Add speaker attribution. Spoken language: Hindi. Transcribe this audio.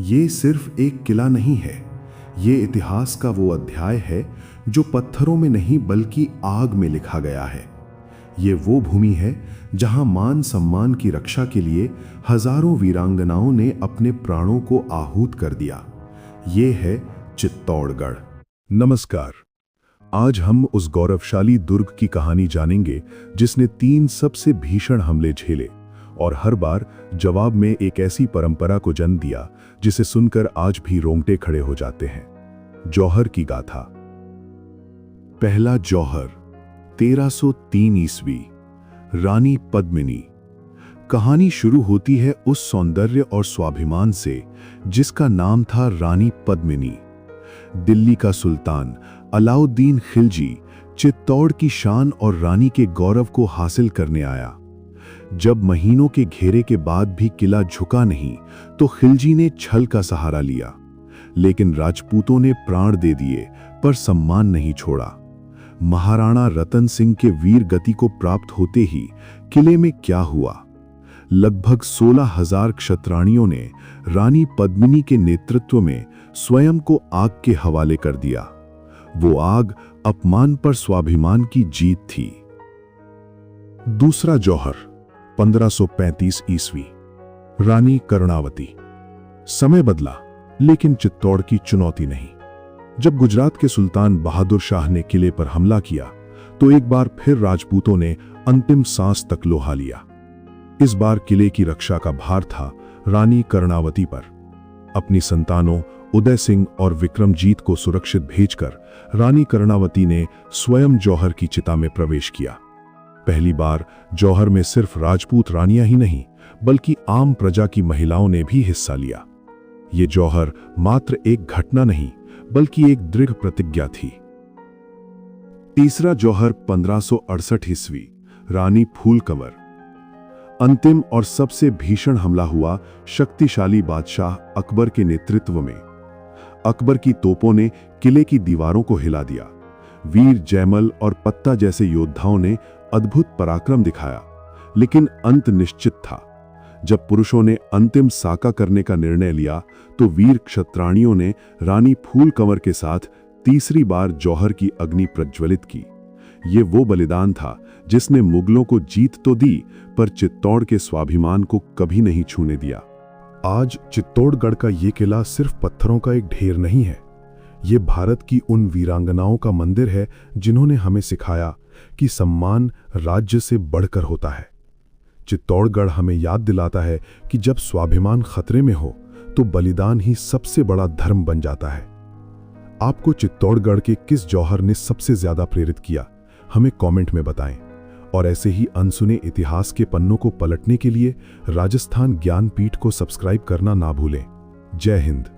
Speaker 1: ये सिर्फ एक किला नहीं है, ये इतिहास का वो अध्याय है जो पत्थरों में नहीं बल्कि आग में लिखा गया है। ये वो भूमि है जहां मान सम्मान की रक्षा के लिए हजारों वीरांगनाओं ने अपने प्राणों को आहूत कर दिया। ये है चित्तौड़गढ़।
Speaker 2: नमस्कार। आज हम उस गौरवशाली दुर्ग की कहानी जानेंगे जिसने 3 सबसे भीषण हमले झेले और हर बार जवाब में एक ऐसी परंपरा को जन्म दिया जिसे सुनकर आज भी रोंगटे खड़े हो जाते हैं। जौहर की गाथा। पहला जौहर 1303 ईस्वी। रानी पद्मिनी। कहानी शुरू होती है उस सौंदर्य और स्वाभिमान से जिसका नाम था रानी पद्मिनी। दिल्ली का सुल्तान अलाउद्दीन खिलजी चित्तौड़ की शान और रानी के गौरव को हासिल करने आया। जब महीनों के घेरे के बाद भी किला झुका नहीं तो खिलजी ने छल का सहारा लिया, लेकिन राजपूतों ने प्राण दे दिए पर सम्मान नहीं छोड़ा। महाराणा रतन सिंह के वीर गति को प्राप्त होते ही किले में क्या हुआ? लगभग 16,000 क्षत्राणियों ने रानी पद्मिनी के नेतृत्व में स्वयं को आग के हवाले कर दिया। वो आग अपमान पर स्वाभिमान की जीत थी। दूसरा जौहर 1535 ईस्वी। रानी कर्णावती। समय बदला लेकिन चित्तौड़ की चुनौती नहीं। जब गुजरात के सुल्तान बहादुर शाह ने किले पर हमला किया तो एक बार फिर राजपूतों ने अंतिम सांस तक लोहा लिया। इस बार किले की रक्षा का भार था रानी कर्णावती पर। अपनी संतानों उदय सिंह और विक्रमजीत को सुरक्षित भेजकर रानी कर्णावती ने स्वयं जौहर की चिता में प्रवेश किया। पहली बार जौहर में सिर्फ राजपूत रानियां ही नहीं बल्कि आम प्रजा की महिलाओं ने भी हिस्सा लिया। ये जौहर मात्र एक घटना नहीं बल्कि एक दृढ़ प्रतिज्ञा थी। तीसरा जौहर 1568 ईस्वी। रानी फूलकंवर। अंतिम और सबसे भीषण हमला हुआ शक्तिशाली बादशाह अकबर के नेतृत्व में। अकबर की तोपों ने किले की दीवारों को हिला दिया। वीर जयमल और पत्ता जैसे योद्धाओं ने अद्भुत पराक्रम दिखाया, लेकिन अंत निश्चित था। जब पुरुषों ने अंतिम साका करने का निर्णय लिया तो वीर क्षत्राणियों ने रानी फूलकंवर के साथ तीसरी बार जौहर की अग्नि प्रज्वलित की। ये वो बलिदान था जिसने मुगलों को जीत तो दी पर चित्तौड़ के स्वाभिमान को कभी नहीं छूने दिया।
Speaker 1: आज चित्तौड़गढ़ का ये किला सिर्फ पत्थरों का एक ढेर नहीं है, ये भारत की उन वीरांगनाओं का मंदिर है जिन्होंने हमें सिखाया कि सम्मान राज्य से बढ़कर होता है। चित्तौड़गढ़ हमें याद दिलाता है कि जब स्वाभिमान खतरे में हो तो बलिदान ही सबसे बड़ा धर्म बन जाता है। आपको चित्तौड़गढ़ के किस जौहर ने सबसे ज्यादा प्रेरित किया, हमें कमेंट में बताएं। और ऐसे ही अनसुने इतिहास के पन्नों को पलटने के लिए राजस्थान ज्ञानपीठ को सब्सक्राइब करना ना भूलें। जय हिंद।